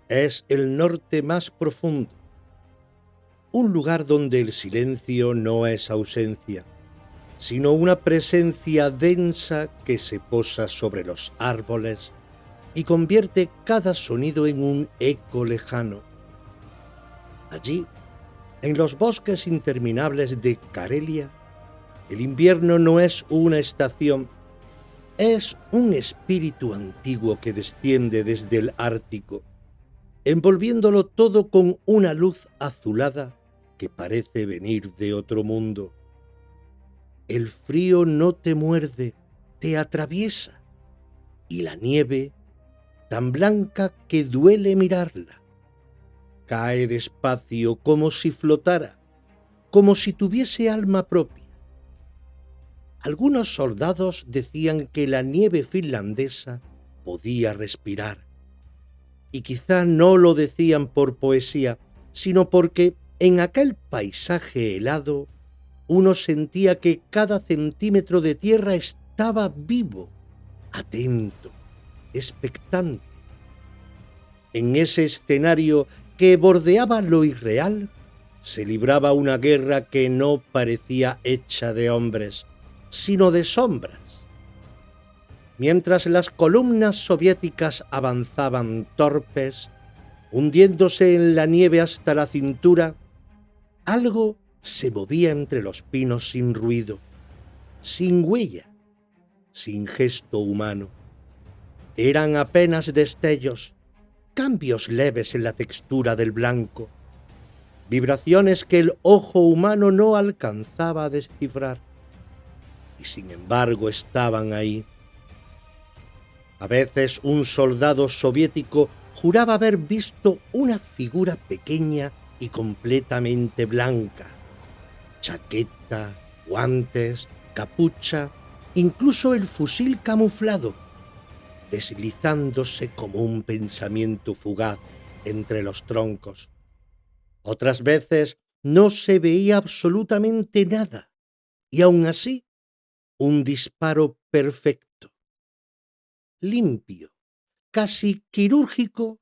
es el norte más profundo, un lugar donde el silencio no es ausencia, sino una presencia densa que se posa sobre los árboles y convierte cada sonido en un eco lejano. Allí, en los bosques interminables de Carelia, el invierno no es una estación, es un espíritu antiguo que desciende desde el Ártico, envolviéndolo todo con una luz azulada que parece venir de otro mundo. El frío no te muerde, te atraviesa, y la nieve, tan blanca que duele mirarla, cae despacio como si flotara, como si tuviese alma propia. Algunos soldados decían que la nieve finlandesa podía respirar, y quizá no lo decían por poesía, sino porque en aquel paisaje helado uno sentía que cada centímetro de tierra estaba vivo, atento, expectante. En ese escenario que bordeaba lo irreal, se libraba una guerra que no parecía hecha de hombres, sino de sombras. Mientras las columnas soviéticas avanzaban torpes, hundiéndose en la nieve hasta la cintura, algo se movía entre los pinos sin ruido, sin huella, sin gesto humano. Eran apenas destellos, cambios leves en la textura del blanco, vibraciones que el ojo humano no alcanzaba a descifrar, y sin embargo estaban ahí. A veces un soldado soviético juraba haber visto una figura pequeña y completamente blanca, chaqueta, guantes, capucha, incluso el fusil camuflado, deslizándose como un pensamiento fugaz entre los troncos. Otras veces no se veía absolutamente nada, y aun así, un disparo perfecto, limpio, casi quirúrgico,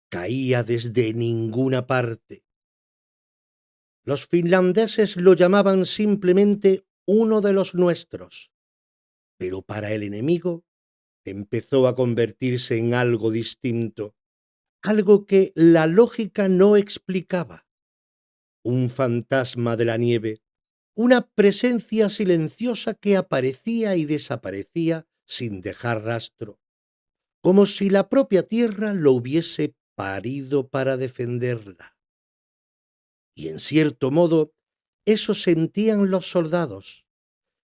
caía desde ninguna parte. Los finlandeses lo llamaban simplemente uno de los nuestros, pero para el enemigo empezó a convertirse en algo distinto, algo que la lógica no explicaba. Un fantasma de la nieve, una presencia silenciosa que aparecía y desaparecía sin dejar rastro, como si la propia tierra lo hubiese parido para defenderla. Y en cierto modo, eso sentían los soldados,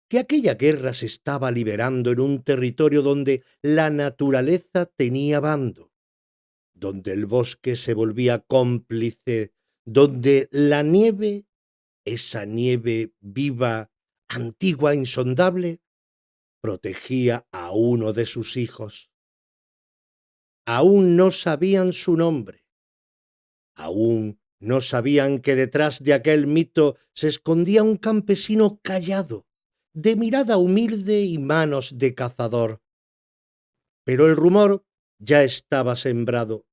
que aquella guerra se estaba liberando en un territorio donde la naturaleza tenía bando, donde el bosque se volvía cómplice, donde la nieve, esa nieve viva, antigua, insondable, protegía a uno de sus hijos. Aún no sabían su nombre, aún no sabían que detrás de aquel mito se escondía un campesino callado, de mirada humilde y manos de cazador. Pero el rumor ya estaba sembrado.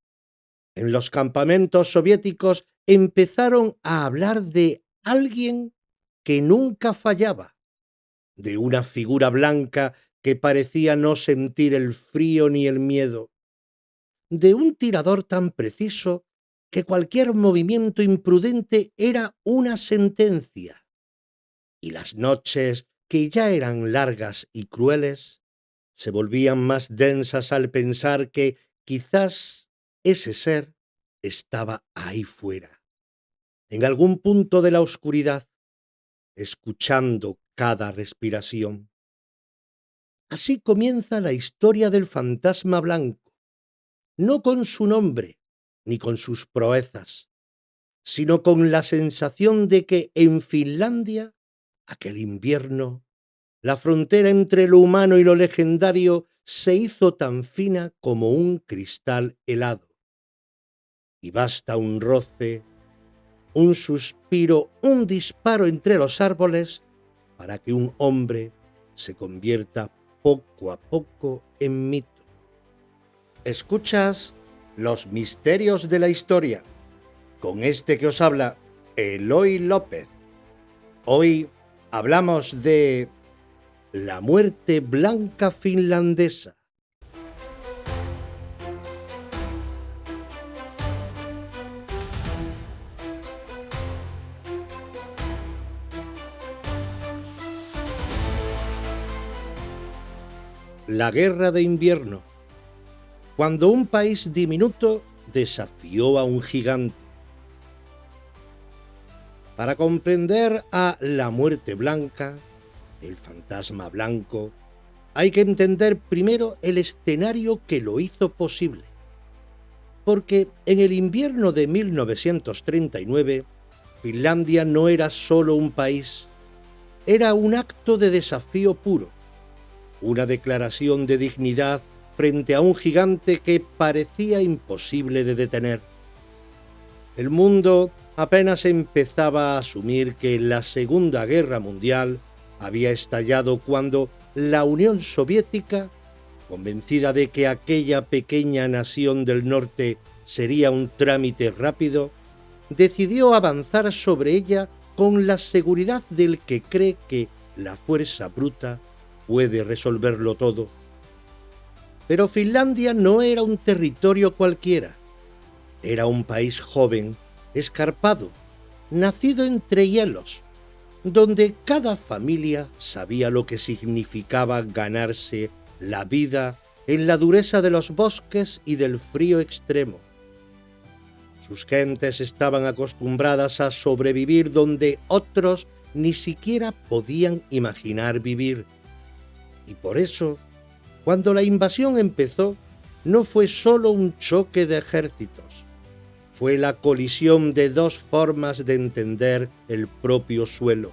En los campamentos soviéticos empezaron a hablar de alguien que nunca fallaba, de una figura blanca que parecía no sentir el frío ni el miedo, de un tirador tan preciso que cualquier movimiento imprudente era una sentencia. Y las noches, que ya eran largas y crueles, se volvían más densas al pensar que quizás ese ser estaba ahí fuera, en algún punto de la oscuridad, escuchando cada respiración. Así comienza la historia del fantasma blanco, no con su nombre ni con sus proezas, sino con la sensación de que en Finlandia, aquel invierno, la frontera entre lo humano y lo legendario se hizo tan fina como un cristal helado. Y basta un roce, un suspiro, un disparo entre los árboles para que un hombre se convierta poco a poco en mito. ¿Escuchas Los misterios de la historia. Con este que os habla, Eloy López. Hoy hablamos de la muerte blanca finlandesa. La guerra de invierno, cuando un país diminuto desafió a un gigante. Para comprender a la muerte blanca, el fantasma blanco, hay que entender primero el escenario que lo hizo posible. Porque en el invierno de 1939, Finlandia no era solo un país, era un acto de desafío puro. Una declaración de dignidad frente a un gigante que parecía imposible de detener. El mundo apenas empezaba a asumir que la Segunda Guerra Mundial había estallado cuando la Unión Soviética, convencida de que aquella pequeña nación del norte sería un trámite rápido, decidió avanzar sobre ella con la seguridad del que cree que la fuerza bruta puede resolverlo todo. Pero Finlandia no era un territorio cualquiera. Era un país joven, escarpado, nacido entre hielos, donde cada familia sabía lo que significaba ganarse la vida en la dureza de los bosques y del frío extremo. Sus gentes estaban acostumbradas a sobrevivir donde otros ni siquiera podían imaginar vivir. Y por eso, cuando la invasión empezó, no fue solo un choque de ejércitos, fue la colisión de dos formas de entender el propio suelo.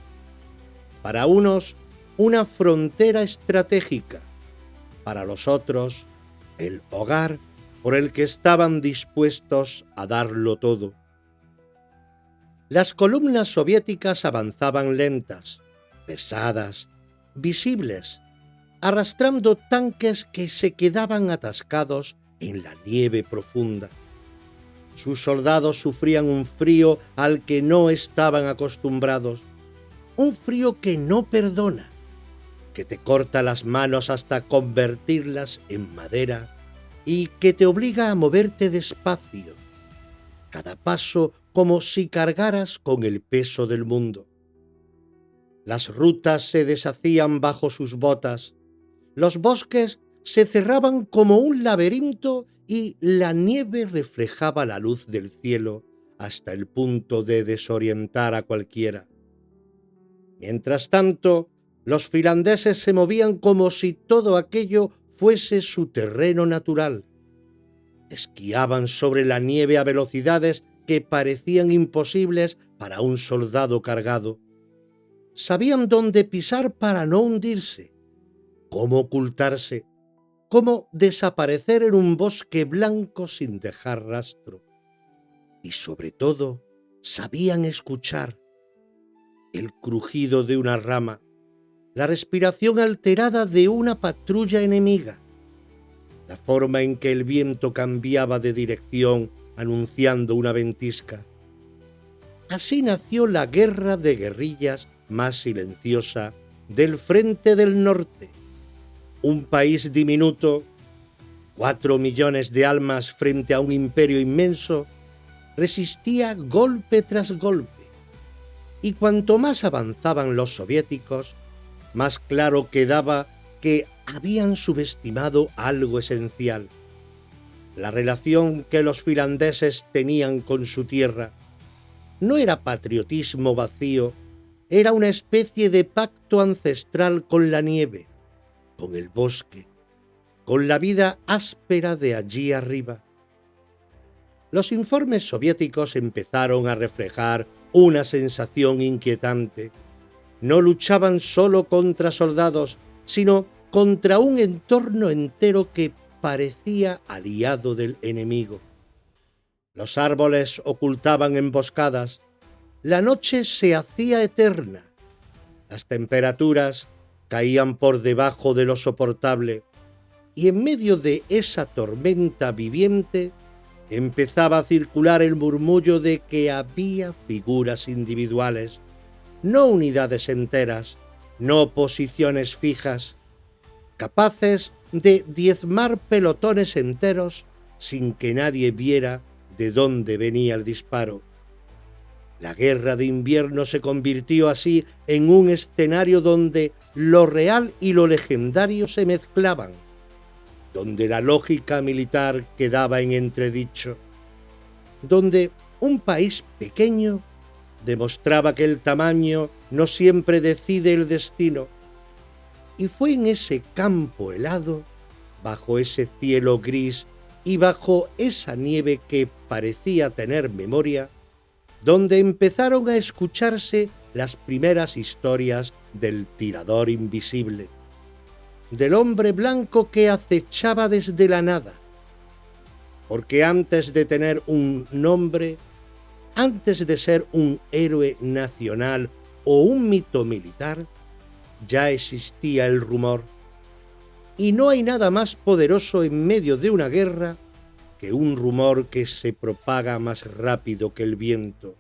Para unos, una frontera estratégica, para los otros, el hogar por el que estaban dispuestos a darlo todo. Las columnas soviéticas avanzaban lentas, pesadas, visibles, arrastrando tanques que se quedaban atascados en la nieve profunda. Sus soldados sufrían un frío al que no estaban acostumbrados, un frío que no perdona, que te corta las manos hasta convertirlas en madera y que te obliga a moverte despacio, cada paso como si cargaras con el peso del mundo. Las rutas se deshacían bajo sus botas, los bosques se cerraban como un laberinto y la nieve reflejaba la luz del cielo hasta el punto de desorientar a cualquiera. Mientras tanto, los finlandeses se movían como si todo aquello fuese su terreno natural. Esquiaban sobre la nieve a velocidades que parecían imposibles para un soldado cargado. Sabían dónde pisar para no hundirse, cómo ocultarse, cómo desaparecer en un bosque blanco sin dejar rastro. Y sobre todo, sabían escuchar el crujido de una rama, la respiración alterada de una patrulla enemiga, la forma en que el viento cambiaba de dirección anunciando una ventisca. Así nació la guerra de guerrillas más silenciosa del Frente del Norte. Un país diminuto, 4 millones de almas frente a un imperio inmenso, resistía golpe tras golpe. Y cuanto más avanzaban los soviéticos, más claro quedaba que habían subestimado algo esencial: la relación que los finlandeses tenían con su tierra. No era patriotismo vacío, era una especie de pacto ancestral con la nieve, con el bosque, con la vida áspera de allí arriba. Los informes soviéticos empezaron a reflejar una sensación inquietante. No luchaban solo contra soldados, sino contra un entorno entero que parecía aliado del enemigo. Los árboles ocultaban emboscadas, la noche se hacía eterna, las temperaturas caían por debajo de lo soportable, y en medio de esa tormenta viviente, empezaba a circular el murmullo de que había figuras individuales, no unidades enteras, no posiciones fijas, capaces de diezmar pelotones enteros sin que nadie viera de dónde venía el disparo. La guerra de invierno se convirtió así en un escenario donde lo real y lo legendario se mezclaban, donde la lógica militar quedaba en entredicho, donde un país pequeño demostraba que el tamaño no siempre decide el destino. Y fue en ese campo helado, bajo ese cielo gris y bajo esa nieve que parecía tener memoria, donde empezaron a escucharse las primeras historias del tirador invisible, del hombre blanco que acechaba desde la nada. Porque antes de tener un nombre, antes de ser un héroe nacional o un mito militar, ya existía el rumor. Y no hay nada más poderoso en medio de una guerra que un rumor que se propaga más rápido que el viento.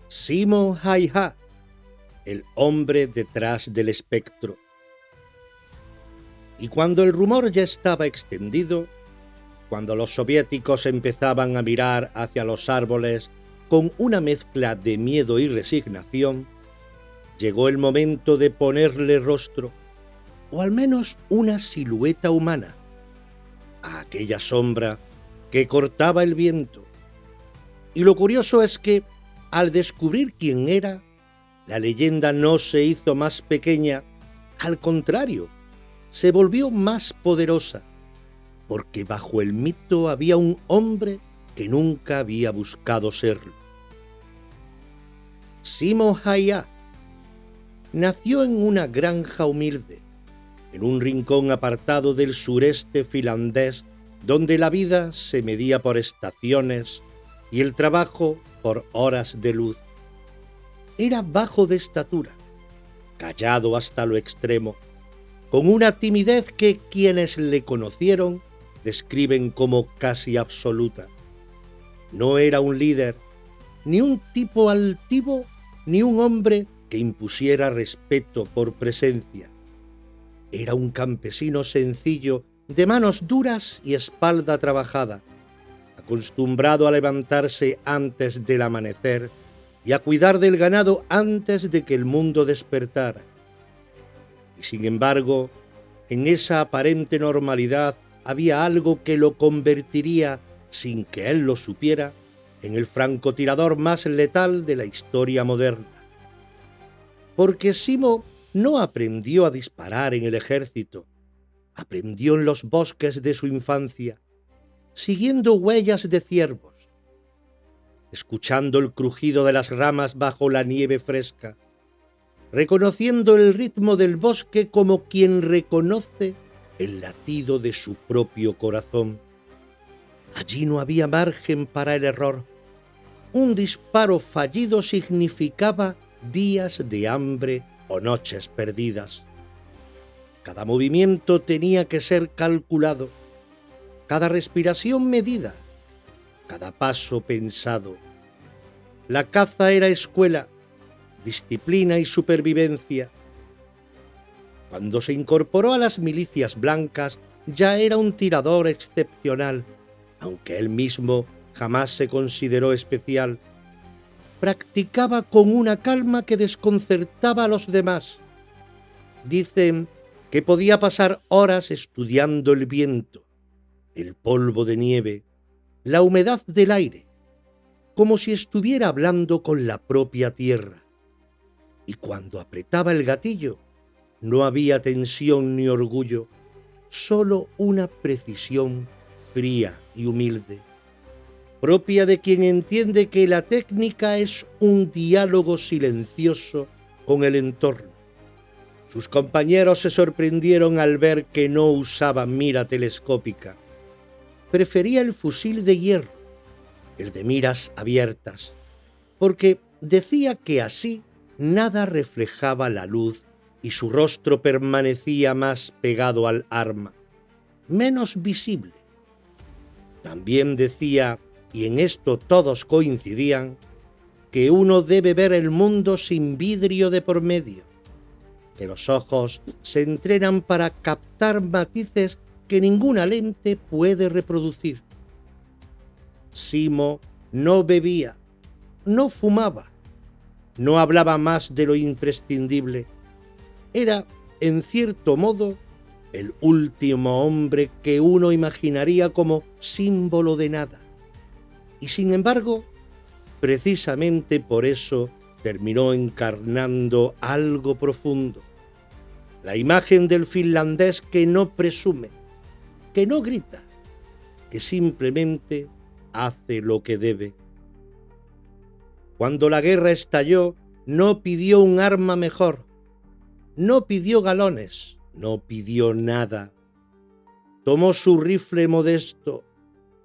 Simo Häyhä, el hombre detrás del espectro. Y cuando el rumor ya estaba extendido, cuando los soviéticos empezaban a mirar hacia los árboles con una mezcla de miedo y resignación, llegó el momento de ponerle rostro, o al menos una silueta humana, a aquella sombra que cortaba el viento. Y lo curioso es que, al descubrir quién era, la leyenda no se hizo más pequeña, al contrario, se volvió más poderosa, porque bajo el mito había un hombre que nunca había buscado serlo. Simo Häyhä nació en una granja humilde, en un rincón apartado del sureste finlandés, donde la vida se medía por estaciones y el trabajo por horas de luz. Era bajo de estatura, callado hasta lo extremo, con una timidez que quienes le conocieron describen como casi absoluta. No era un líder, ni un tipo altivo, ni un hombre que impusiera respeto por presencia. Era un campesino sencillo, de manos duras y espalda trabajada, acostumbrado a levantarse antes del amanecer y a cuidar del ganado antes de que el mundo despertara. Y sin embargo, en esa aparente normalidad había algo que lo convertiría, sin que él lo supiera, en el francotirador más letal de la historia moderna. Porque Simo no aprendió a disparar en el ejército, aprendió en los bosques de su infancia, siguiendo huellas de ciervos, escuchando el crujido de las ramas bajo la nieve fresca, reconociendo el ritmo del bosque como quien reconoce el latido de su propio corazón. Allí no había margen para el error. Un disparo fallido significaba días de hambre o noches perdidas. Cada movimiento tenía que ser calculado, cada respiración medida, cada paso pensado. La caza era escuela, disciplina y supervivencia. Cuando se incorporó a las milicias blancas, ya era un tirador excepcional, aunque él mismo jamás se consideró especial. Practicaba con una calma que desconcertaba a los demás. Dicen que podía pasar horas estudiando el viento, el polvo de nieve, la humedad del aire, como si estuviera hablando con la propia tierra. Y cuando apretaba el gatillo, no había tensión ni orgullo, solo una precisión fría y humilde, propia de quien entiende que la técnica es un diálogo silencioso con el entorno. Sus compañeros se sorprendieron al ver que no usaba mira telescópica. Prefería el fusil de hierro, el de miras abiertas, porque decía que así nada reflejaba la luz y su rostro permanecía más pegado al arma, menos visible. También decía, y en esto todos coincidían, que uno debe ver el mundo sin vidrio de por medio, que los ojos se entrenan para captar matices que ninguna lente puede reproducir. Simo no bebía, no fumaba, no hablaba más de lo imprescindible. Era, en cierto modo, el último hombre que uno imaginaría como símbolo de nada. Y sin embargo, precisamente por eso terminó encarnando algo profundo. La imagen del finlandés que no presume, que no grita, que simplemente hace lo que debe. Cuando la guerra estalló, no pidió un arma mejor, no pidió galones, no pidió nada. Tomó su rifle modesto,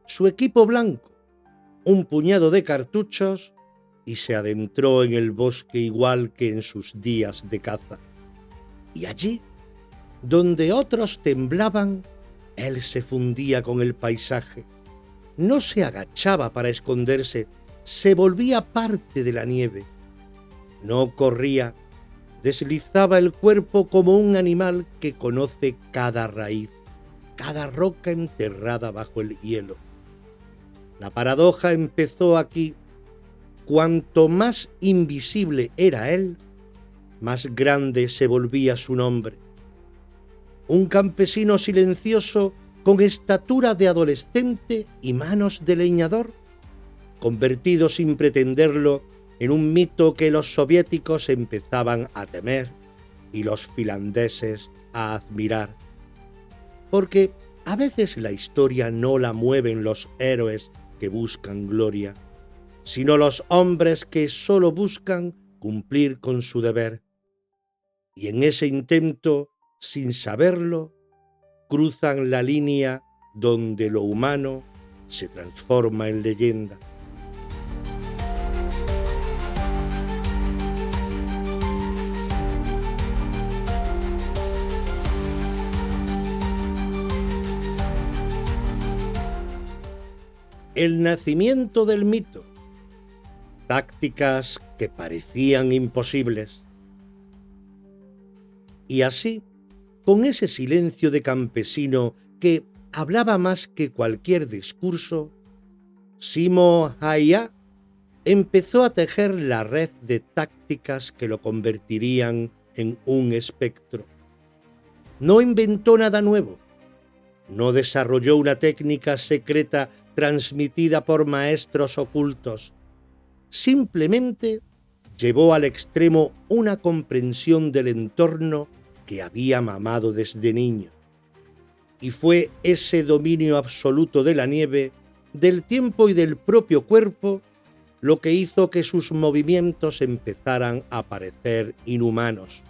su equipo blanco, un puñado de cartuchos y se adentró en el bosque igual que en sus días de caza. Y allí, donde otros temblaban, él se fundía con el paisaje. No se agachaba para esconderse, se volvía parte de la nieve. No corría, deslizaba el cuerpo como un animal que conoce cada raíz, cada roca enterrada bajo el hielo. La paradoja empezó aquí. Cuanto más invisible era él, más grande se volvía su nombre. Un campesino silencioso con estatura de adolescente y manos de leñador, convertido sin pretenderlo en un mito que los soviéticos empezaban a temer y los finlandeses a admirar. Porque a veces la historia no la mueven los héroes que buscan gloria, sino los hombres que solo buscan cumplir con su deber. Y en ese intento, sin saberlo, cruzan la línea donde lo humano se transforma en leyenda. El nacimiento del mito. Tácticas que parecían imposibles. Y así, con ese silencio de campesino que hablaba más que cualquier discurso, Simo Häyhä empezó a tejer la red de tácticas que lo convertirían en un espectro. No inventó nada nuevo, no desarrolló una técnica secreta transmitida por maestros ocultos. Simplemente llevó al extremo una comprensión del entorno que había mamado desde niño. Y fue ese dominio absoluto de la nieve, del tiempo y del propio cuerpo lo que hizo que sus movimientos empezaran a parecer inhumanos.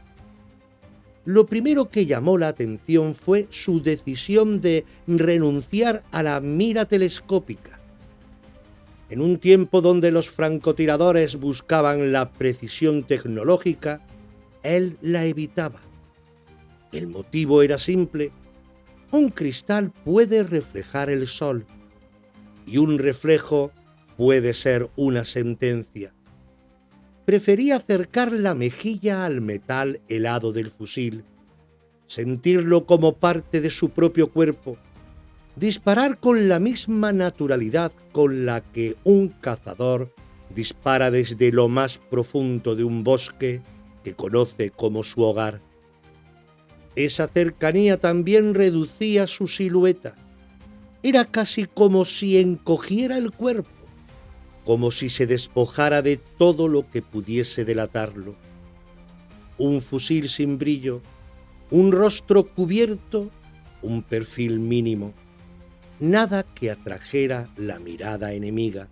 Lo primero que llamó la atención fue su decisión de renunciar a la mira telescópica. En un tiempo donde los francotiradores buscaban la precisión tecnológica, él la evitaba. El motivo era simple: un cristal puede reflejar el sol, y un reflejo puede ser una sentencia. Prefería acercar la mejilla al metal helado del fusil, sentirlo como parte de su propio cuerpo, disparar con la misma naturalidad con la que un cazador dispara desde lo más profundo de un bosque que conoce como su hogar. Esa cercanía también reducía su silueta. Era casi como si encogiera el cuerpo, como si se despojara de todo lo que pudiese delatarlo. Un fusil sin brillo, un rostro cubierto, un perfil mínimo. Nada que atrajera la mirada enemiga.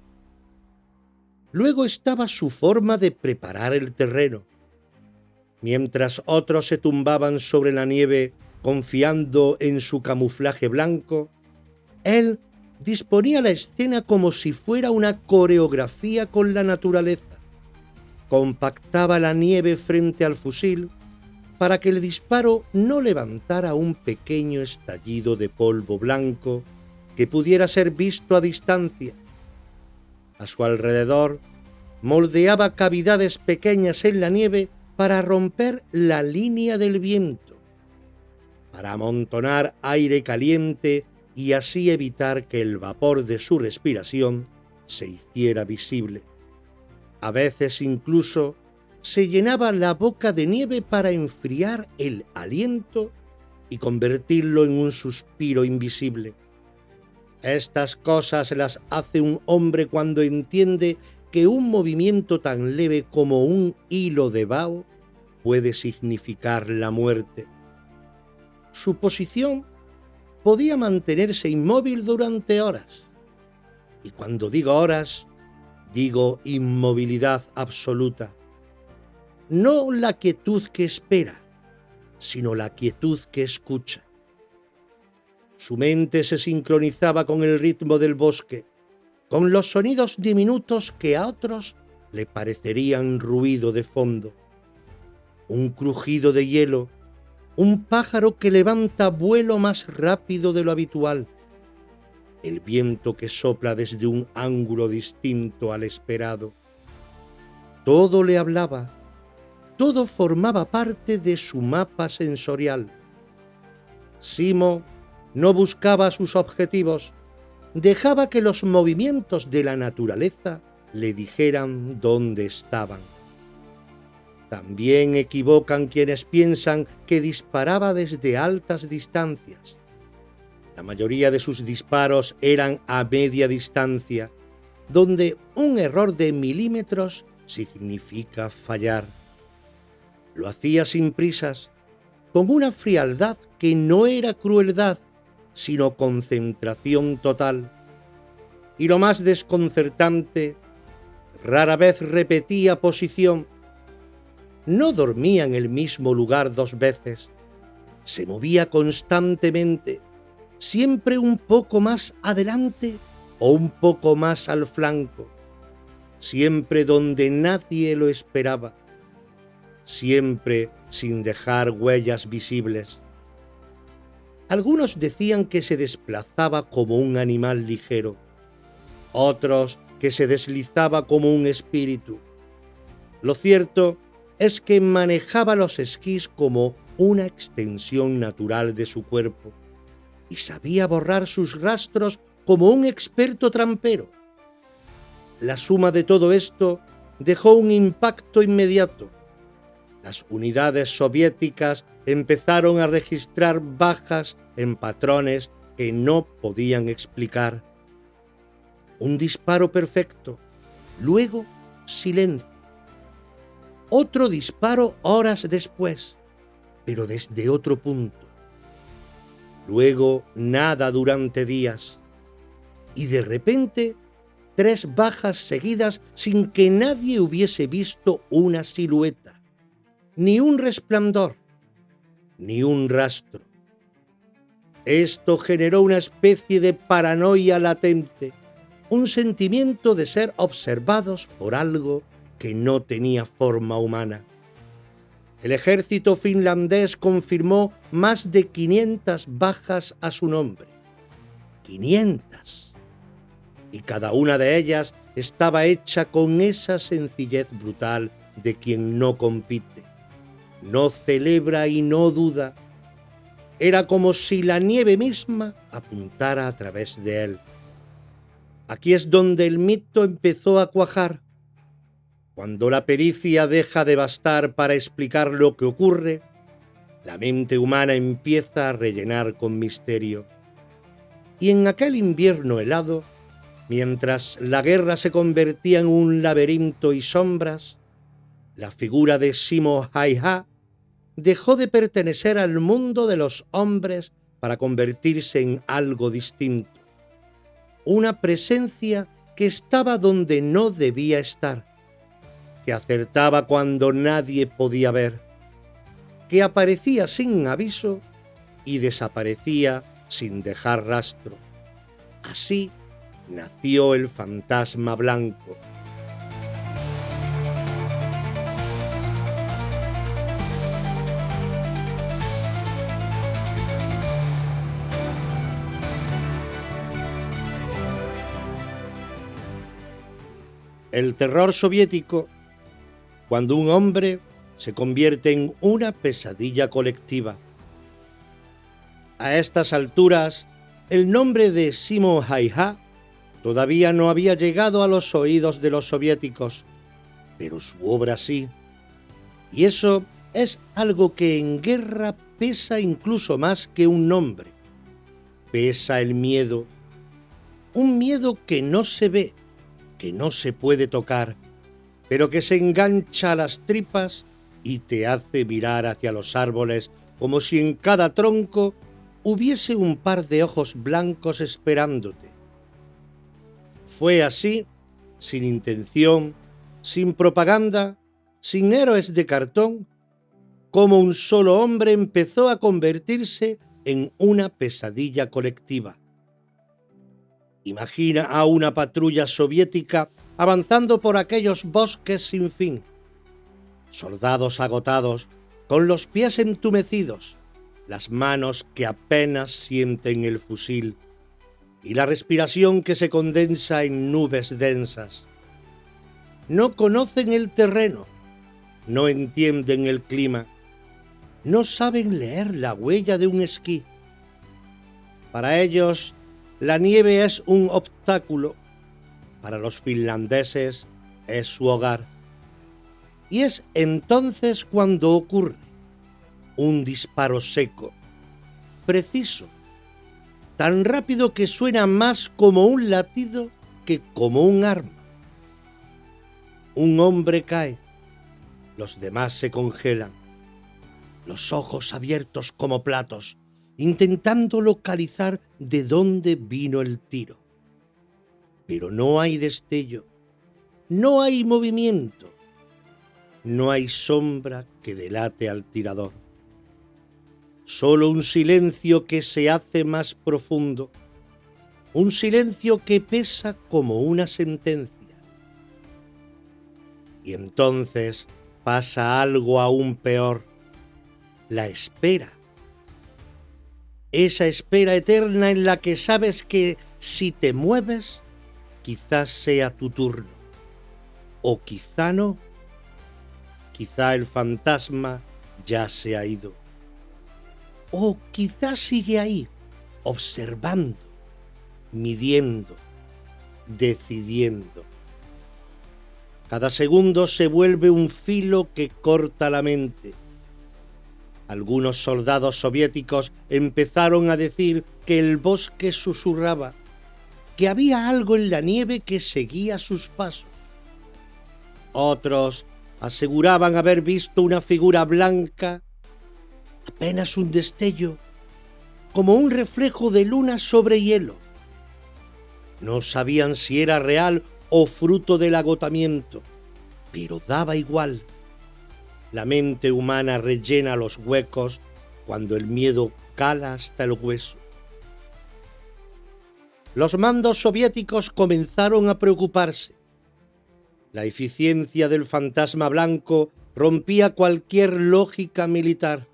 Luego estaba su forma de preparar el terreno. Mientras otros se tumbaban sobre la nieve confiando en su camuflaje blanco, él disponía la escena como si fuera una coreografía con la naturaleza. Compactaba la nieve frente al fusil para que el disparo no levantara un pequeño estallido de polvo blanco que pudiera ser visto a distancia. A su alrededor moldeaba cavidades pequeñas en la nieve para romper la línea del viento, para amontonar aire caliente y así evitar que el vapor de su respiración se hiciera visible. A veces incluso se llenaba la boca de nieve para enfriar el aliento y convertirlo en un suspiro invisible. Estas cosas las hace un hombre cuando entiende que un movimiento tan leve como un hilo de vaho puede significar la muerte. Su posición podía mantenerse inmóvil durante horas. Y cuando digo horas, digo inmovilidad absoluta. No la quietud que espera, sino la quietud que escucha. Su mente se sincronizaba con el ritmo del bosque, con los sonidos diminutos que a otros le parecerían ruido de fondo. Un crujido de hielo, un pájaro que levanta vuelo más rápido de lo habitual, el viento que sopla desde un ángulo distinto al esperado. Todo le hablaba, todo formaba parte de su mapa sensorial. Simo no buscaba sus objetivos, dejaba que los movimientos de la naturaleza le dijeran dónde estaban. También equivocan quienes piensan que disparaba desde altas distancias. La mayoría de sus disparos eran a media distancia, donde un error de milímetros significa fallar. Lo hacía sin prisas, con una frialdad que no era crueldad, sino concentración total. Y lo más desconcertante, rara vez repetía posición. No dormía en el mismo lugar dos veces. Se movía constantemente, siempre un poco más adelante o un poco más al flanco, siempre donde nadie lo esperaba, siempre sin dejar huellas visibles. Algunos decían que se desplazaba como un animal ligero, otros que se deslizaba como un espíritu. Lo cierto es que manejaba los esquís como una extensión natural de su cuerpo y sabía borrar sus rastros como un experto trampero. La suma de todo esto dejó un impacto inmediato. Las unidades soviéticas empezaron a registrar bajas en patrones que no podían explicar. Un disparo perfecto, luego silencio. Otro disparo horas después, pero desde otro punto. Luego nada durante días. Y de repente 3 bajas seguidas sin que nadie hubiese visto una silueta, ni un resplandor, ni un rastro. Esto generó una especie de paranoia latente, un sentimiento de ser observados por algo que no tenía forma humana. El ejército finlandés confirmó más de 500 bajas a su nombre. 500. Y cada una de ellas estaba hecha con esa sencillez brutal de quien no compite, no celebra y no duda. Era como si la nieve misma apuntara a través de él. Aquí es donde el mito empezó a cuajar. Cuando la pericia deja de bastar para explicar lo que ocurre, la mente humana empieza a rellenar con misterio. Y en aquel invierno helado, mientras la guerra se convertía en un laberinto y sombras, la figura de Simo Häyhä dejó de pertenecer al mundo de los hombres para convertirse en algo distinto. Una presencia que estaba donde no debía estar, que acertaba cuando nadie podía ver, que aparecía sin aviso y desaparecía sin dejar rastro. Así nació el fantasma blanco. El terror soviético, cuando un hombre se convierte en una pesadilla colectiva. A estas alturas, el nombre de Simon Hayha todavía no había llegado a los oídos de los soviéticos, pero su obra sí. Y eso es algo que en guerra pesa incluso más que un nombre. Pesa el miedo, un miedo que no se ve, que no se puede tocar, pero que se engancha a las tripas y te hace mirar hacia los árboles como si en cada tronco hubiese un par de ojos blancos esperándote. Fue así, sin intención, sin propaganda, sin héroes de cartón, como un solo hombre empezó a convertirse en una pesadilla colectiva. Imagina a una patrulla soviética avanzando por aquellos bosques sin fin. Soldados agotados, con los pies entumecidos, las manos que apenas sienten el fusil y la respiración que se condensa en nubes densas. No conocen el terreno, no entienden el clima, no saben leer la huella de un esquí. Para ellos, la nieve es un obstáculo, para los finlandeses es su hogar. Y es entonces cuando ocurre un disparo seco, preciso, tan rápido que suena más como un latido que como un arma. Un hombre cae, los demás se congelan, los ojos abiertos como platos, intentando localizar de dónde vino el tiro. Pero no hay destello, no hay movimiento, no hay sombra que delate al tirador. Solo un silencio que se hace más profundo, un silencio que pesa como una sentencia. Y entonces pasa algo aún peor, la espera. Esa espera eterna en la que sabes que si te mueves, quizás sea tu turno, o quizá no, quizá el fantasma ya se ha ido, o quizá sigue ahí, observando, midiendo, decidiendo. Cada segundo se vuelve un filo que corta la mente. Algunos soldados soviéticos empezaron a decir que el bosque susurraba, que había algo en la nieve que seguía sus pasos. Otros aseguraban haber visto una figura blanca, apenas un destello, como un reflejo de luna sobre hielo. No sabían si era real o fruto del agotamiento, pero daba igual. La mente humana rellena los huecos cuando el miedo cala hasta el hueso. Los mandos soviéticos comenzaron a preocuparse. La eficiencia del fantasma blanco rompía cualquier lógica militar.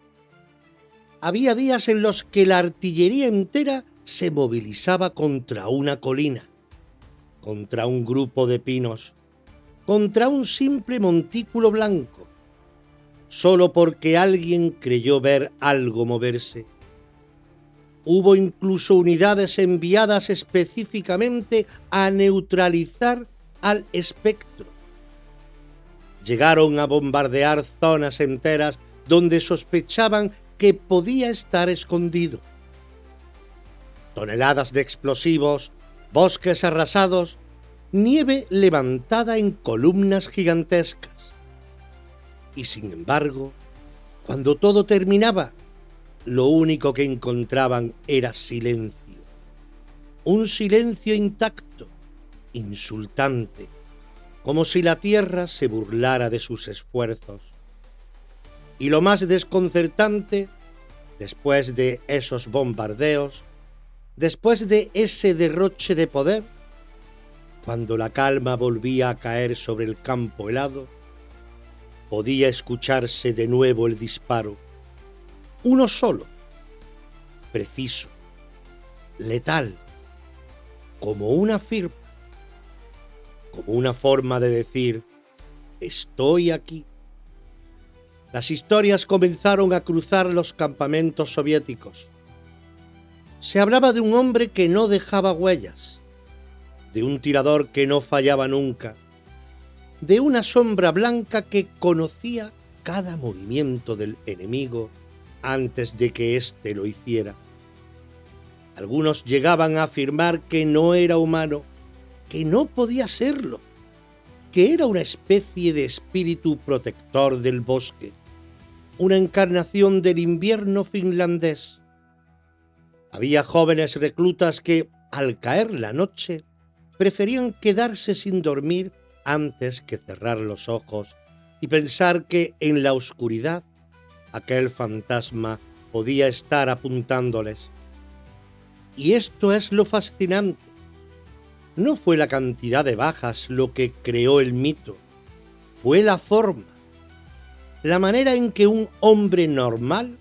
Había días en los que la artillería entera se movilizaba contra una colina, contra un grupo de pinos, contra un simple montículo blanco, solo porque alguien creyó ver algo moverse. Hubo incluso unidades enviadas específicamente a neutralizar al espectro. Llegaron a bombardear zonas enteras donde sospechaban que podía estar escondido. Toneladas de explosivos, bosques arrasados, nieve levantada en columnas gigantescas. Y sin embargo, cuando todo terminaba, lo único que encontraban era silencio. Un silencio intacto, insultante, como si la tierra se burlara de sus esfuerzos. Y lo más desconcertante, después de esos bombardeos, Después de ese derroche de poder, cuando la calma volvía a caer sobre el campo helado, podía escucharse de nuevo el disparo, uno solo, preciso, letal, como una firma, como una forma de decir: estoy aquí. Las historias comenzaron a cruzar los campamentos soviéticos. Se hablaba de un hombre que no dejaba huellas, de un tirador que no fallaba nunca, de una sombra blanca que conocía cada movimiento del enemigo antes de que éste lo hiciera. Algunos llegaban a afirmar que no era humano, que no podía serlo, que era una especie de espíritu protector del bosque, una encarnación del invierno finlandés. Había jóvenes reclutas que, al caer la noche, preferían quedarse sin dormir antes que cerrar los ojos y pensar que en la oscuridad aquel fantasma podía estar apuntándoles. Y esto es lo fascinante. No fue la cantidad de bajas lo que creó el mito, fue la forma, la manera en que un hombre normal,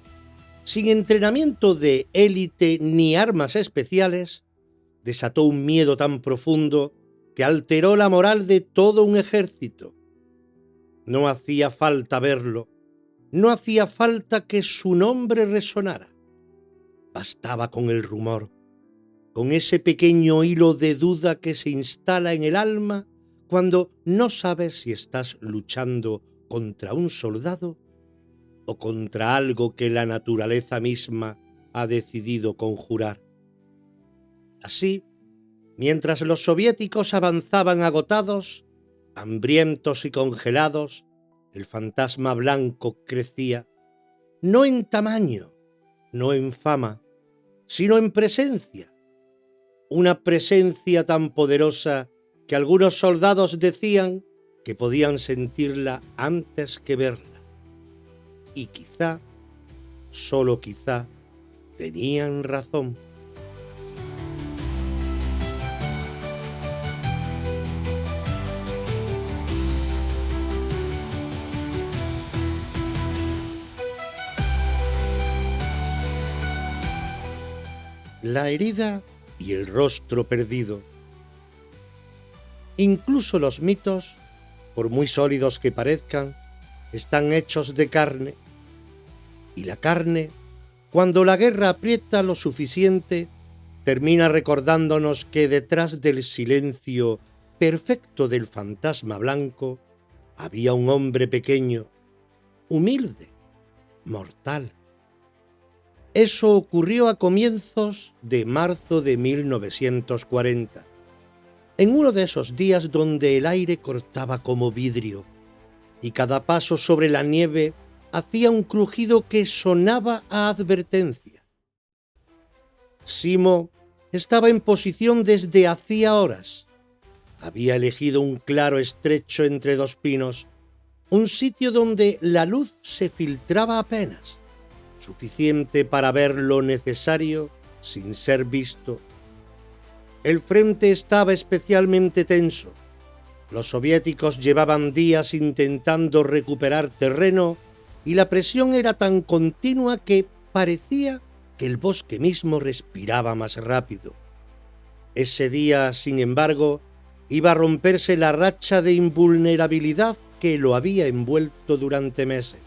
sin entrenamiento de élite ni armas especiales, desató un miedo tan profundo que alteró la moral de todo un ejército. No hacía falta verlo, no hacía falta que su nombre resonara. Bastaba con el rumor, con ese pequeño hilo de duda que se instala en el alma cuando no sabes si estás luchando contra un soldado o contra algo que la naturaleza misma ha decidido conjurar. Así, mientras los soviéticos avanzaban agotados, hambrientos y congelados, el fantasma blanco crecía, no en tamaño, no en fama, sino en presencia. Una presencia tan poderosa que algunos soldados decían que podían sentirla antes que verla. Y quizá, solo quizá, tenían razón. La herida y el rostro perdido. Incluso los mitos, por muy sólidos que parezcan, están hechos de carne. Y la carne, cuando la guerra aprieta lo suficiente, termina recordándonos que detrás del silencio perfecto del fantasma blanco había un hombre pequeño, humilde, mortal. Eso ocurrió a comienzos de marzo de 1940, en uno de esos días donde el aire cortaba como vidrio y cada paso sobre la nieve hacía un crujido que sonaba a advertencia. Simo estaba en posición desde hacía horas. Había elegido un claro estrecho entre dos pinos, un sitio donde la luz se filtraba apenas, suficiente para ver lo necesario sin ser visto. El frente estaba especialmente tenso. Los soviéticos llevaban días intentando recuperar terreno y la presión era tan continua que parecía que el bosque mismo respiraba más rápido. Ese día, sin embargo, iba a romperse la racha de invulnerabilidad que lo había envuelto durante meses.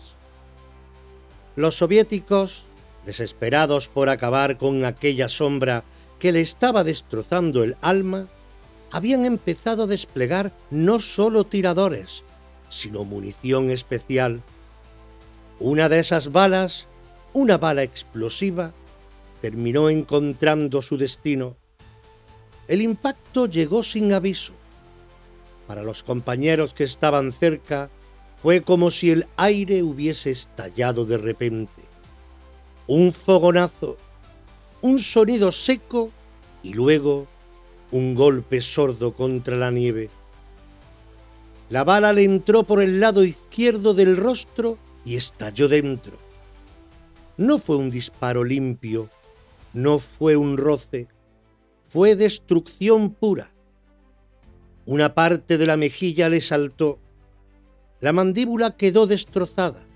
Los soviéticos, desesperados por acabar con aquella sombra que le estaba destrozando el alma, habían empezado a desplegar no solo tiradores, sino munición especial. Una de esas balas, una bala explosiva, terminó encontrando su destino. El impacto llegó sin aviso. Para los compañeros que estaban cerca, fue como si el aire hubiese estallado de repente. Un fogonazo, un sonido seco y luego un golpe sordo contra la nieve. La bala le entró por el lado izquierdo del rostro y estalló dentro. No fue un disparo limpio, no fue un roce, fue destrucción pura. Una parte de la mejilla le saltó, la mandíbula quedó destrozada,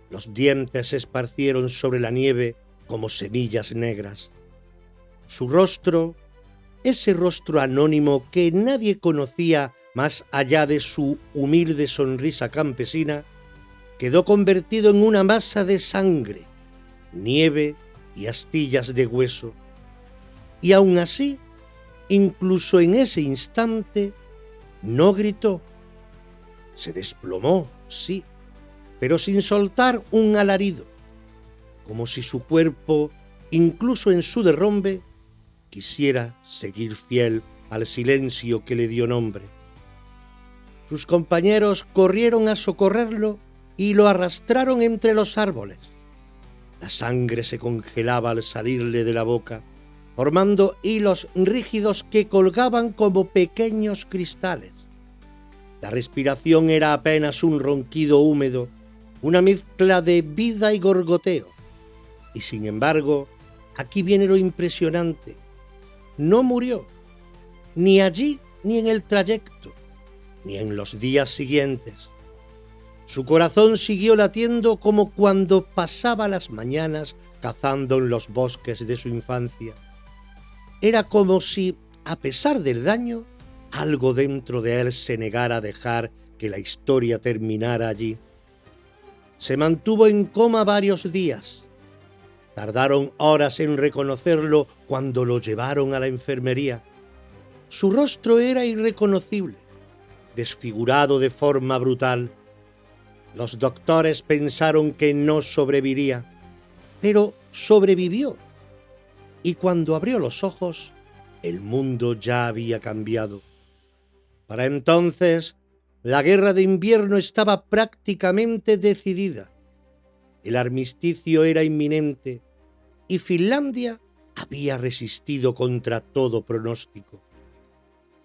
los dientes se esparcieron sobre la nieve como semillas negras. Su rostro, ese rostro anónimo que nadie conocía más allá de su humilde sonrisa campesina, quedó convertido en una masa de sangre, nieve y astillas de hueso. Y aun así, incluso en ese instante, no gritó. Se desplomó, sí, pero sin soltar un alarido, como si su cuerpo, incluso en su derrumbe, quisiera seguir fiel al silencio que le dio nombre. Sus compañeros corrieron a socorrerlo y lo arrastraron entre los árboles. La sangre se congelaba al salirle de la boca, formando hilos rígidos que colgaban como pequeños cristales. La respiración era apenas un ronquido húmedo, una mezcla de vida y gorgoteo. Y sin embargo, aquí viene lo impresionante. No murió, ni allí ni en el trayecto, ni en los días siguientes. Su corazón siguió latiendo como cuando pasaba las mañanas cazando en los bosques de su infancia. Era como si, a pesar del daño, algo dentro de él se negara a dejar que la historia terminara allí. Se mantuvo en coma varios días. Tardaron horas en reconocerlo cuando lo llevaron a la enfermería. Su rostro era irreconocible, desfigurado de forma brutal. Los doctores pensaron que no sobreviviría, pero sobrevivió. Y cuando abrió los ojos, el mundo ya había cambiado. Para entonces, la guerra de invierno estaba prácticamente decidida. El armisticio era inminente y Finlandia había resistido contra todo pronóstico.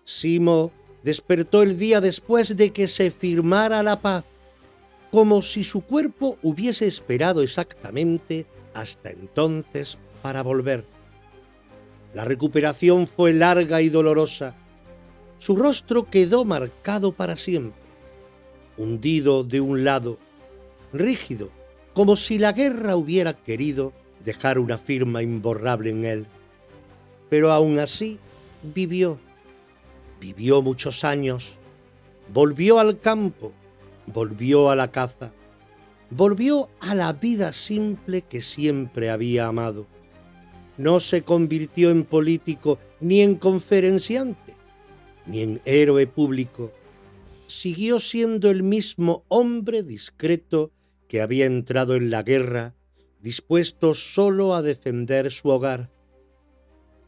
Simo despertó el día después de que se firmara la paz, como si su cuerpo hubiese esperado exactamente hasta entonces para volver. La recuperación fue larga y dolorosa. Su rostro quedó marcado para siempre, hundido de un lado, rígido, como si la guerra hubiera querido dejar una firma imborrable en él. Pero aún así vivió muchos años, volvió al campo, volvió a la caza, volvió a la vida simple que siempre había amado. No se convirtió en político ni en conferenciante, ni en héroe público. Siguió siendo el mismo hombre discreto que había entrado en la guerra, dispuesto solo a defender su hogar.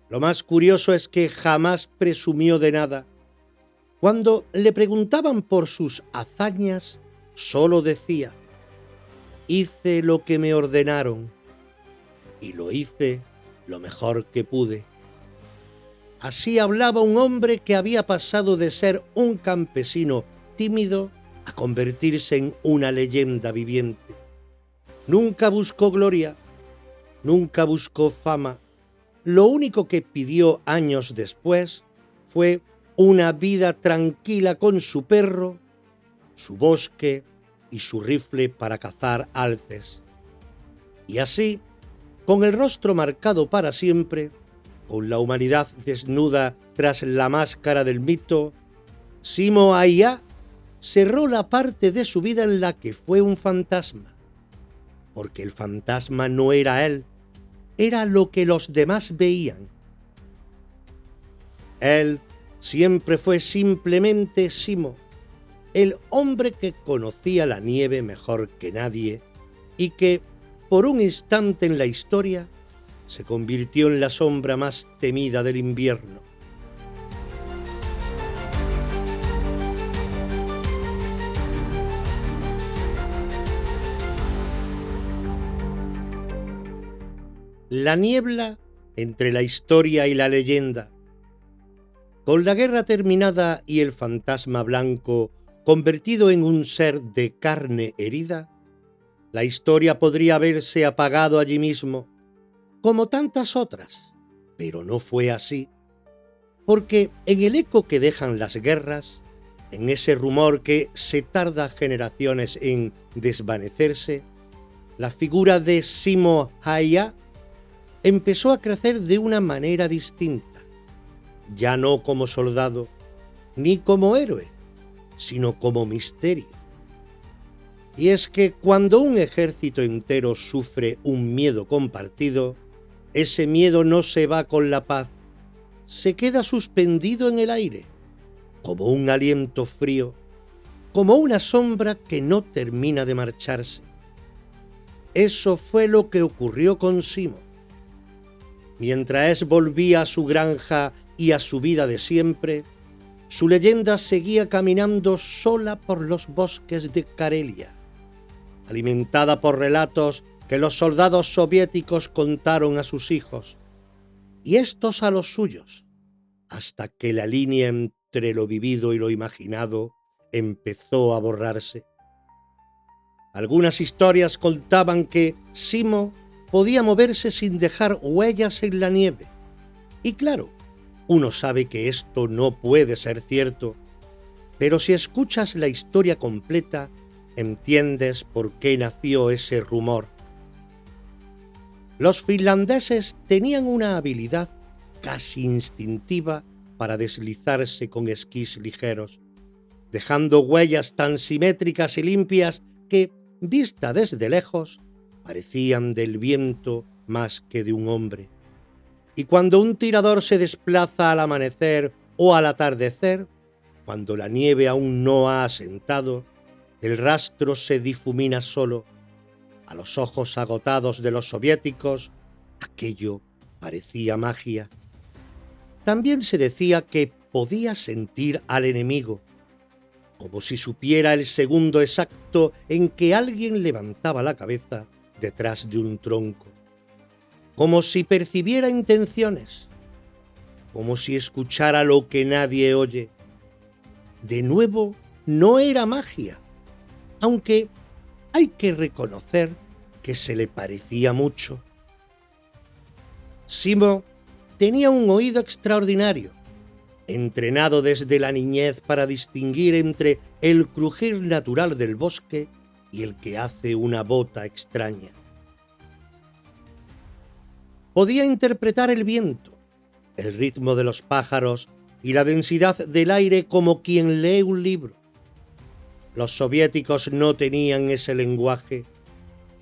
Lo más curioso es que jamás presumió de nada. Cuando le preguntaban por sus hazañas, solo decía: hice lo que me ordenaron y lo hice lo mejor que pude. Así hablaba un hombre que había pasado de ser un campesino tímido a convertirse en una leyenda viviente. Nunca buscó gloria, nunca buscó fama. Lo único que pidió años después fue una vida tranquila con su perro, su bosque y su rifle para cazar alces. Y así, con el rostro marcado para siempre, con la humanidad desnuda tras la máscara del mito, Simo Aija cerró la parte de su vida en la que fue un fantasma. Porque el fantasma no era él, era lo que los demás veían. Él siempre fue simplemente Simo, el hombre que conocía la nieve mejor que nadie y que, por un instante en la historia, se convirtió en la sombra más temida del invierno. La niebla entre la historia y la leyenda. Con la guerra terminada y el fantasma blanco convertido en un ser de carne herida, la historia podría haberse apagado allí mismo, como tantas otras, pero no fue así. porque en el eco que dejan las guerras, en ese rumor que se tarda generaciones en desvanecerse, la figura de Simo Häyhä empezó a crecer de una manera distinta, ya no como soldado ni como héroe, sino como misterio. Y es que cuando un ejército entero sufre un miedo compartido, ese miedo no se va con la paz, se queda suspendido en el aire, como un aliento frío, como una sombra que no termina de marcharse. Eso fue lo que ocurrió con Simo. Mientras volvía a su granja y a su vida de siempre, su leyenda seguía caminando sola por los bosques de Karelia, alimentada por relatos que los soldados soviéticos contaron a sus hijos, y estos a los suyos, hasta que la línea entre lo vivido y lo imaginado empezó a borrarse. Algunas historias contaban que Simo podía moverse sin dejar huellas en la nieve. Y claro, uno sabe que esto no puede ser cierto, pero si escuchas la historia completa, entiendes por qué nació ese rumor. Los finlandeses tenían una habilidad casi instintiva para deslizarse con esquís ligeros, dejando huellas tan simétricas y limpias que, vista desde lejos, parecían del viento más que de un hombre. Y cuando un tirador se desplaza al amanecer o al atardecer, cuando la nieve aún no ha asentado, el rastro se difumina solo. A los ojos agotados de los soviéticos, aquello parecía magia. También se decía que podía sentir al enemigo, como si supiera el segundo exacto en que alguien levantaba la cabeza detrás de un tronco, como si percibiera intenciones, como si escuchara lo que nadie oye. De nuevo, no era magia, aunque hay que reconocer que se le parecía mucho. Simo tenía un oído extraordinario, entrenado desde la niñez para distinguir entre el crujir natural del bosque y el que hace una bota extraña. Podía interpretar el viento, el ritmo de los pájaros y la densidad del aire como quien lee un libro. Los soviéticos no tenían ese lenguaje,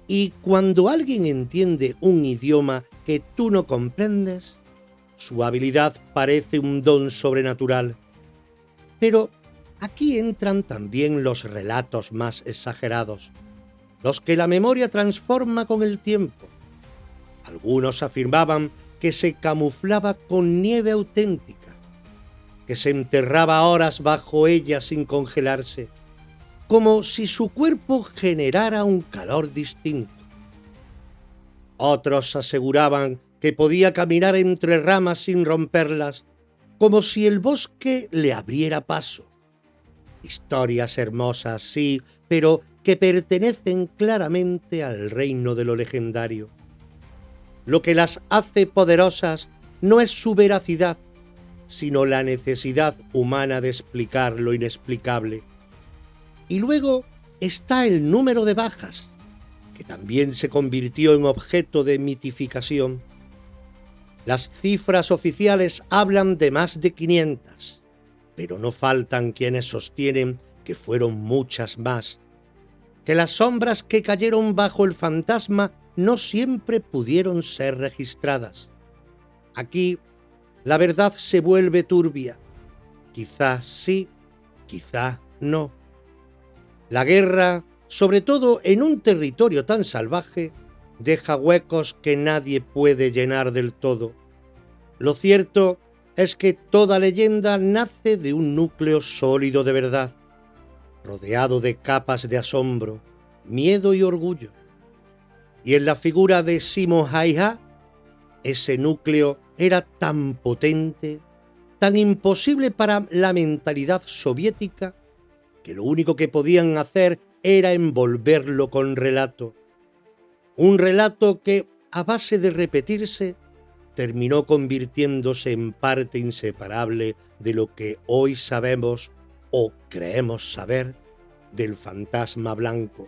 y cuando alguien entiende un idioma que tú no comprendes, su habilidad parece un don sobrenatural. Pero aquí entran también los relatos más exagerados, los que la memoria transforma con el tiempo. Algunos afirmaban que se camuflaba con nieve auténtica, que se enterraba horas bajo ella sin congelarse, como si su cuerpo generara un calor distinto. Otros aseguraban que podía caminar entre ramas sin romperlas, como si el bosque le abriera paso. Historias hermosas, sí, pero que pertenecen claramente al reino de lo legendario. Lo que las hace poderosas no es su veracidad, sino la necesidad humana de explicar lo inexplicable. Y luego está el número de bajas, que también se convirtió en objeto de mitificación. Las cifras oficiales hablan de más de 500, pero no faltan quienes sostienen que fueron muchas más, que las sombras que cayeron bajo el fantasma no siempre pudieron ser registradas. Aquí la verdad se vuelve turbia, quizá sí, quizá no. La guerra, sobre todo en un territorio tan salvaje, deja huecos que nadie puede llenar del todo. Lo cierto es que toda leyenda nace de un núcleo sólido de verdad, rodeado de capas de asombro, miedo y orgullo. Y en la figura de Simo Häyhä, ese núcleo era tan potente, tan imposible para la mentalidad soviética, que lo único que podían hacer era envolverlo con relato. Un relato que, a base de repetirse, terminó convirtiéndose en parte inseparable de lo que hoy sabemos o creemos saber del fantasma blanco.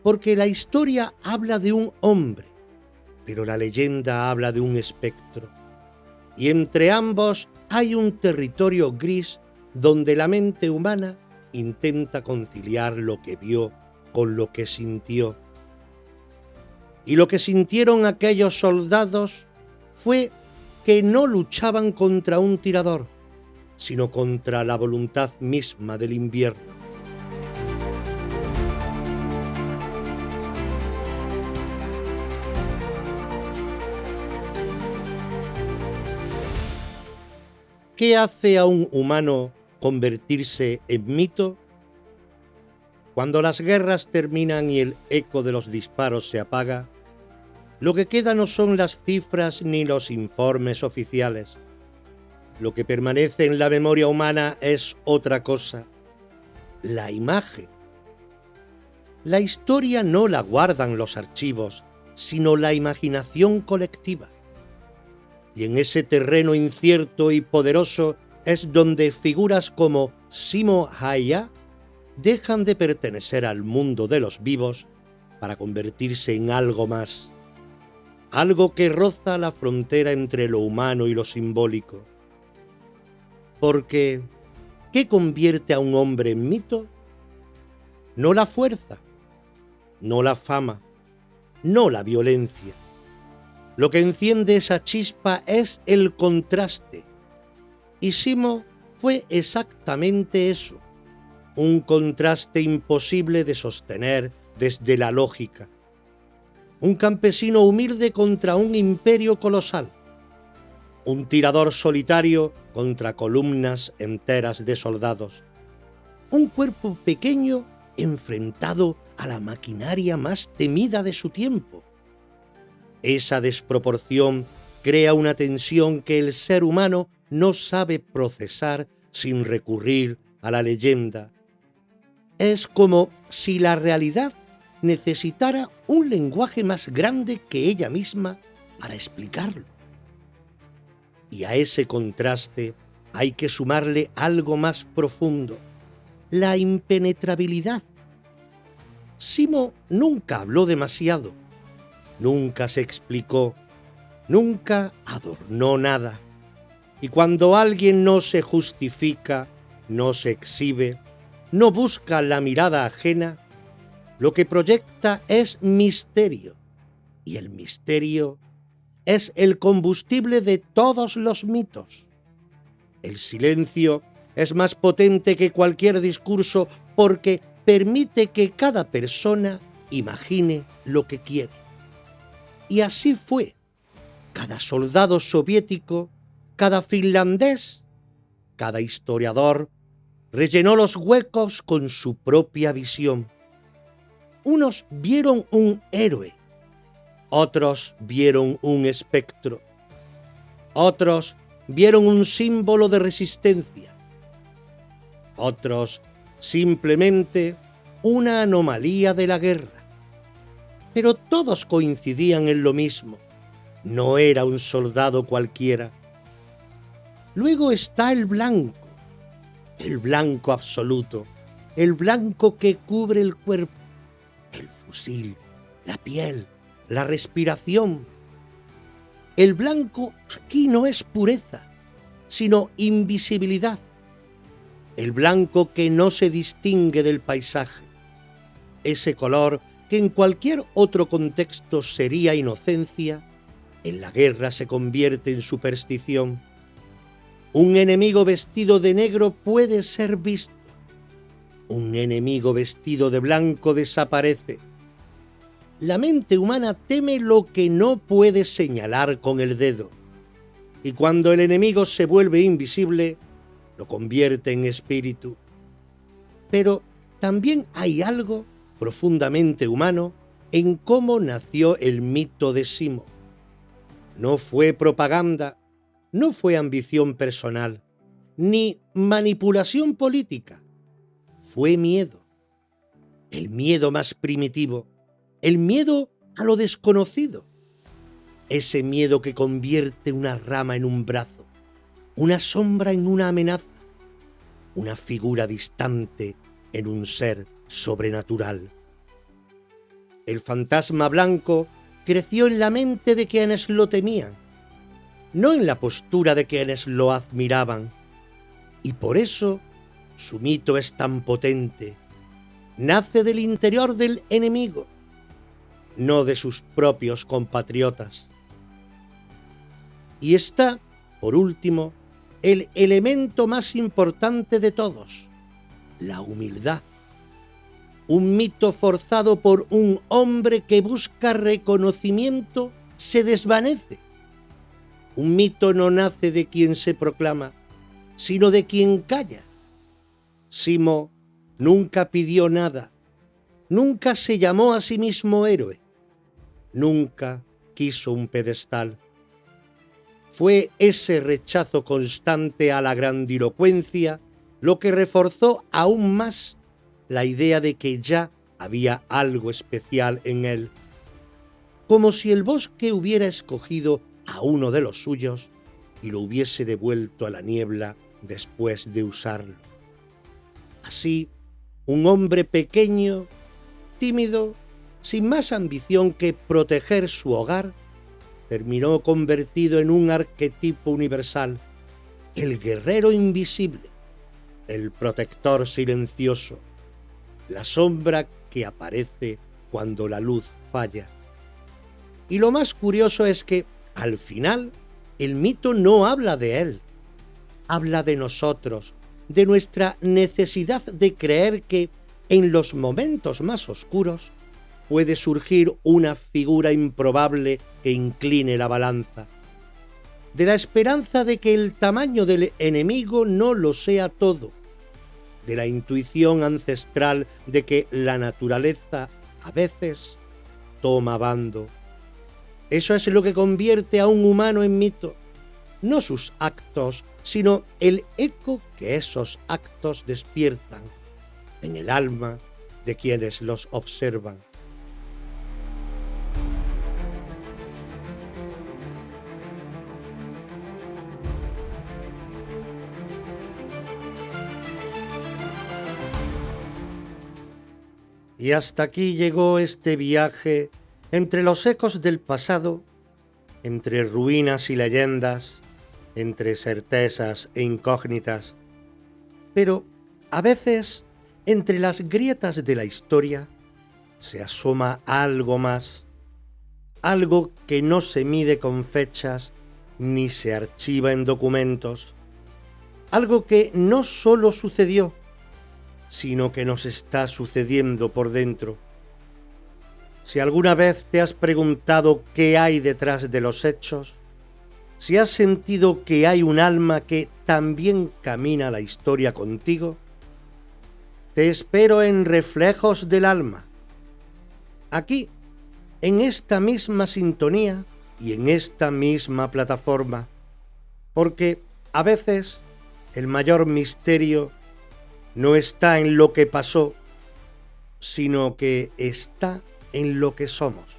Porque la historia habla de un hombre, pero la leyenda habla de un espectro. Y entre ambos hay un territorio gris donde la mente humana intenta conciliar lo que vio con lo que sintió. Y lo que sintieron aquellos soldados fue que no luchaban contra un tirador, sino contra la voluntad misma del invierno. ¿Qué hace a un humano convertirse en mito? Cuando las guerras terminan y el eco de los disparos se apaga, lo que queda no son las cifras ni los informes oficiales. Lo que permanece en la memoria humana es otra cosa: la imagen. La historia no la guardan los archivos, sino la imaginación colectiva. Y en ese terreno incierto y poderoso es donde figuras como Simo Häyhä dejan de pertenecer al mundo de los vivos para convertirse en algo más, algo que roza la frontera entre lo humano y lo simbólico. Porque, ¿qué convierte a un hombre en mito? No la fuerza, no la fama, no la violencia. Lo que enciende esa chispa es el contraste. Y Simo fue exactamente eso, un contraste imposible de sostener desde la lógica. Un campesino humilde contra un imperio colosal. Un tirador solitario contra columnas enteras de soldados. Un cuerpo pequeño enfrentado a la maquinaria más temida de su tiempo. Esa desproporción crea una tensión que el ser humano no sabe procesar sin recurrir a la leyenda. Es como si la realidad necesitara un lenguaje más grande que ella misma para explicarlo. Y a ese contraste hay que sumarle algo más profundo: la impenetrabilidad. Simo nunca habló demasiado, nunca se explicó, nunca adornó nada. Y cuando alguien no se justifica, no se exhibe, no busca la mirada ajena, lo que proyecta es misterio. Y el misterio es el combustible de todos los mitos. El silencio es más potente que cualquier discurso porque permite que cada persona imagine lo que quiere. Y así fue. Cada soldado soviético, cada finlandés, cada historiador rellenó los huecos con su propia visión. Unos vieron un héroe, otros vieron un espectro, otros vieron un símbolo de resistencia, otros simplemente una anomalía de la guerra. Pero todos coincidían en lo mismo: no era un soldado cualquiera. Luego está el blanco absoluto, el blanco que cubre el cuerpo, el fusil, la piel, la respiración. El blanco aquí no es pureza, sino invisibilidad. El blanco que no se distingue del paisaje. Ese color que en cualquier otro contexto sería inocencia, en la guerra se convierte en superstición. Un enemigo vestido de negro puede ser visto. Un enemigo vestido de blanco desaparece. La mente humana teme lo que no puede señalar con el dedo. Y cuando el enemigo se vuelve invisible, lo convierte en espíritu. Pero también hay algo profundamente humano en cómo nació el mito de Simo. No fue propaganda, no fue ambición personal, ni manipulación política. Fue miedo. El miedo más primitivo, el miedo a lo desconocido. ese miedo que convierte una rama en un brazo, una sombra en una amenaza, una figura distante en un ser sobrenatural. El fantasma blanco creció en la mente de quienes lo temían, no en la postura de quienes lo admiraban, y por eso su mito es tan potente. Nace del interior del enemigo, no de sus propios compatriotas. Y está, por último, el elemento más importante de todos, la humildad. Un mito forzado por un hombre que busca reconocimiento se desvanece. Un mito no nace de quien se proclama, sino de quien calla. Simo nunca pidió nada, nunca se llamó a sí mismo héroe, nunca quiso un pedestal. Fue ese rechazo constante a la grandilocuencia lo que reforzó aún más la idea de que ya había algo especial en él, como si el bosque hubiera escogido a uno de los suyos y lo hubiese devuelto a la niebla después de usarlo. Así, un hombre pequeño, tímido, sin más ambición que proteger su hogar, terminó convertido en un arquetipo universal, el guerrero invisible, el protector silencioso, la sombra que aparece cuando la luz falla. Y lo más curioso es que, al final, el mito no habla de él, habla de nosotros, de nuestra necesidad de creer que, en los momentos más oscuros, puede surgir una figura improbable que incline la balanza, de la esperanza de que el tamaño del enemigo no lo sea todo, de la intuición ancestral de que la naturaleza a veces toma bando. Eso es lo que convierte a un humano en mito, no sus actos, sino el eco que esos actos despiertan en el alma de quienes los observan. Y hasta aquí llegó este viaje entre los ecos del pasado, entre ruinas y leyendas, entre certezas e incógnitas. Pero a veces, entre las grietas de la historia, se asoma algo más, algo que no se mide con fechas ni se archiva en documentos, algo que no solo sucedió, sino que nos está sucediendo por dentro. Si alguna vez te has preguntado qué hay detrás de los hechos, si has sentido que hay un alma que también camina la historia contigo, te espero en Reflejos del Alma, aquí, en esta misma sintonía y en esta misma plataforma, porque a veces el mayor misterio no está en lo que pasó, sino que está en lo que somos.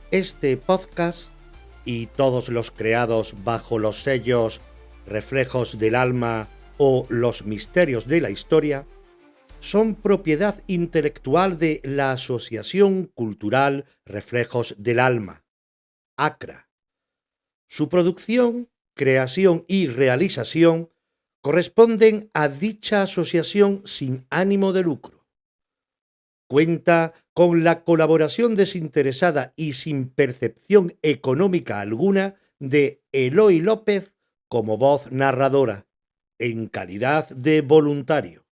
Este podcast y todos los creados bajo los sellos Reflejos del Alma o Los Misterios de la Historia son propiedad intelectual de la Asociación Cultural Reflejos del Alma, ACRA. Su producción, creación y realización corresponden a dicha asociación sin ánimo de lucro. Cuenta con la colaboración desinteresada y sin percepción económica alguna de Eloy López como voz narradora, en calidad de voluntario.